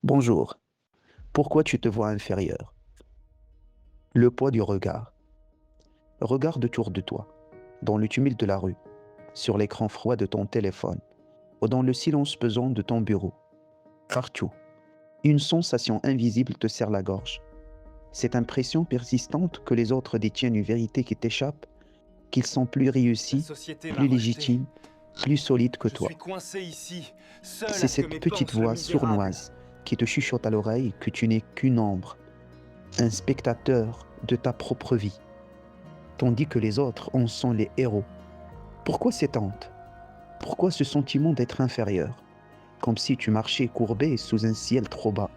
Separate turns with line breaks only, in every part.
Bonjour. Pourquoi tu te vois inférieur? Le poids du regard. Regarde autour de toi, dans le tumulte de la rue, sur l'écran froid de ton téléphone, ou dans le silence pesant de ton bureau. Partout, une sensation invisible te serre la gorge. Cette impression persistante que les autres détiennent une vérité qui t'échappe, qu'ils sont plus
La
réussis,
société m'a
plus
rejeté.
légitimes, plus solides que
Je
toi.
suis coincé ici, seul
C'est
à ce que
cette
mes
petite
pensent le
voix
misérable.
sournoise qui te chuchote à l'oreille que tu n'es qu'une ombre, un spectateur de ta propre vie, tandis que les autres en sont les héros. Pourquoi cette honte? Pourquoi ce sentiment d'être inférieur, comme si tu marchais courbé sous un ciel trop bas?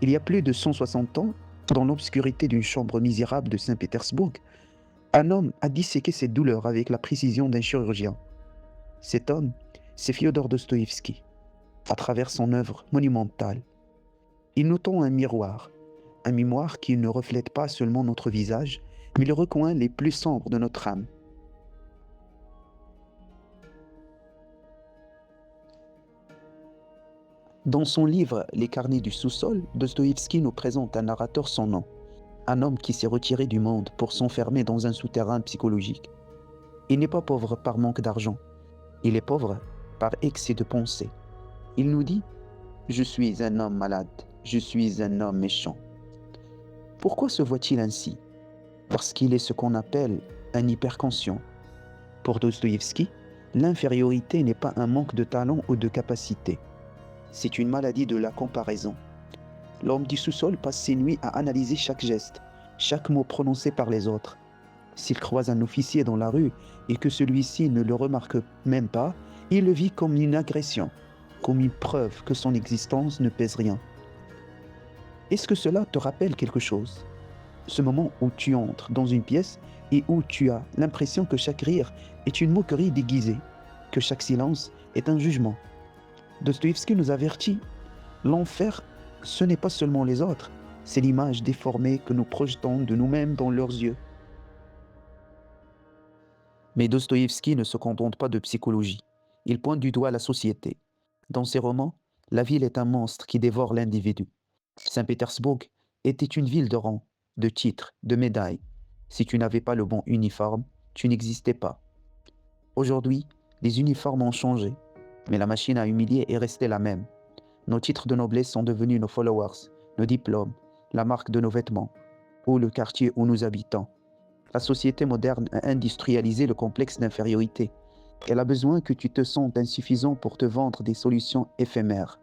Il y a plus de 160 ans, dans l'obscurité d'une chambre misérable de Saint-Pétersbourg, un homme a disséqué ses douleurs avec la précision d'un chirurgien. Cet homme, c'est Fyodor Dostoïevski, à travers son œuvre monumentale. Il nous tend un miroir qui ne reflète pas seulement notre visage, mais le recoins les plus sombres de notre âme. Dans son livre Les carnets du sous-sol, Dostoïevski nous présente un narrateur sans nom, un homme qui s'est retiré du monde pour s'enfermer dans un souterrain psychologique. Il n'est pas pauvre par manque d'argent, il est pauvre par excès de pensée. Il nous dit: je suis un homme malade, je suis un homme méchant. Pourquoi se voit-il ainsi? Parce qu'il est ce qu'on appelle un hyperconscient. Pour Dostoïevski, l'infériorité n'est pas un manque de talent ou de capacité, c'est une maladie de la comparaison. L'homme du sous-sol passe ses nuits à analyser chaque geste, chaque mot prononcé par les autres. S'il croise un officier dans la rue et que celui-ci ne le remarque même pas, il le vit comme une agression, comme une preuve que son existence ne pèse rien. Est-ce que cela te rappelle quelque chose? Ce moment où tu entres dans une pièce et où tu as l'impression que chaque rire est une moquerie déguisée, que chaque silence est un jugement. Dostoïevski nous avertit: l'enfer, ce n'est pas seulement les autres, c'est l'image déformée que nous projetons de nous-mêmes dans leurs yeux. Mais Dostoïevski ne se contente pas de psychologie. Il pointe du doigt la société. Dans ses romans, la ville est un monstre qui dévore l'individu. Saint-Pétersbourg était une ville de rang, de titres, de médailles. Si tu n'avais pas le bon uniforme, tu n'existais pas. Aujourd'hui, les uniformes ont changé, mais la machine à humilier est restée la même. Nos titres de noblesse sont devenus nos followers, nos diplômes, la marque de nos vêtements, ou le quartier où nous habitons. La société moderne a industrialisé le complexe d'infériorité. Elle a besoin que tu te sentes insuffisant pour te vendre des solutions éphémères.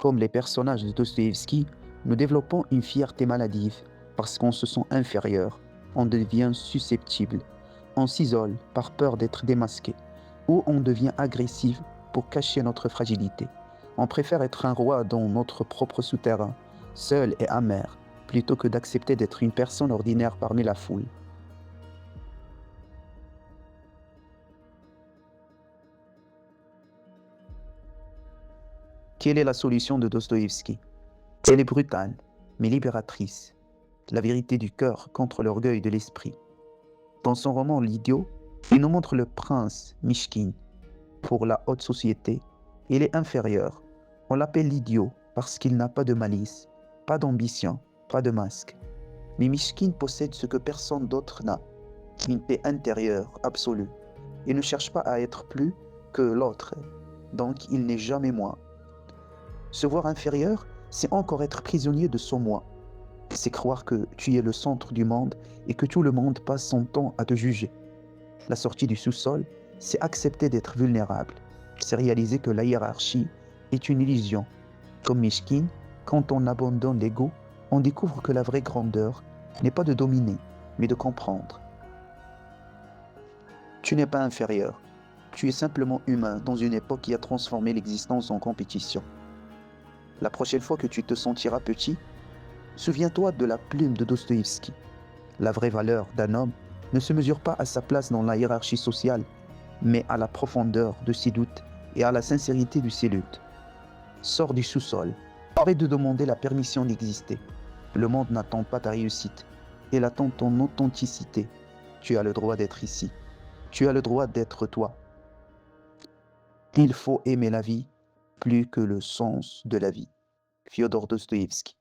Comme les personnages de Dostoïevski, nous développons une fierté maladive parce qu'on se sent inférieur, on devient susceptible, on s'isole par peur d'être démasqué, ou on devient agressif pour cacher notre fragilité. On préfère être un roi dans notre propre souterrain, seul et amer, plutôt que d'accepter d'être une personne ordinaire parmi la foule. Quelle est la solution de Dostoïevski? Elle est brutale, mais libératrice. La vérité du cœur contre l'orgueil de l'esprit. Dans son roman L'idiot, il nous montre le prince Mishkin. Pour la haute société, il est inférieur. On l'appelle l'idiot parce qu'il n'a pas de malice, pas d'ambition, pas de masque. Mais Mishkin possède ce que personne d'autre n'a, une paix intérieure absolue. Il ne cherche pas à être plus que l'autre, donc il n'est jamais moi. Se voir inférieur, c'est encore être prisonnier de son moi. C'est croire que tu es le centre du monde et que tout le monde passe son temps à te juger. La sortie du sous-sol, c'est accepter d'être vulnérable. C'est réaliser que la hiérarchie est une illusion. Comme Mishkin, quand on abandonne l'ego, on découvre que la vraie grandeur n'est pas de dominer, mais de comprendre. Tu n'es pas inférieur. Tu es simplement humain dans une époque qui a transformé l'existence en compétition. La prochaine fois que tu te sentiras petit, souviens-toi de la plume de Dostoïevski. La vraie valeur d'un homme ne se mesure pas à sa place dans la hiérarchie sociale, mais à la profondeur de ses doutes et à la sincérité de ses luttes. Sors du sous-sol. Arrête de demander la permission d'exister. Le monde n'attend pas ta réussite. Il attend ton authenticité. Tu as le droit d'être ici. Tu as le droit d'être toi. Il faut aimer la vie plus que le sens de la vie. Fyodor Dostoïevski.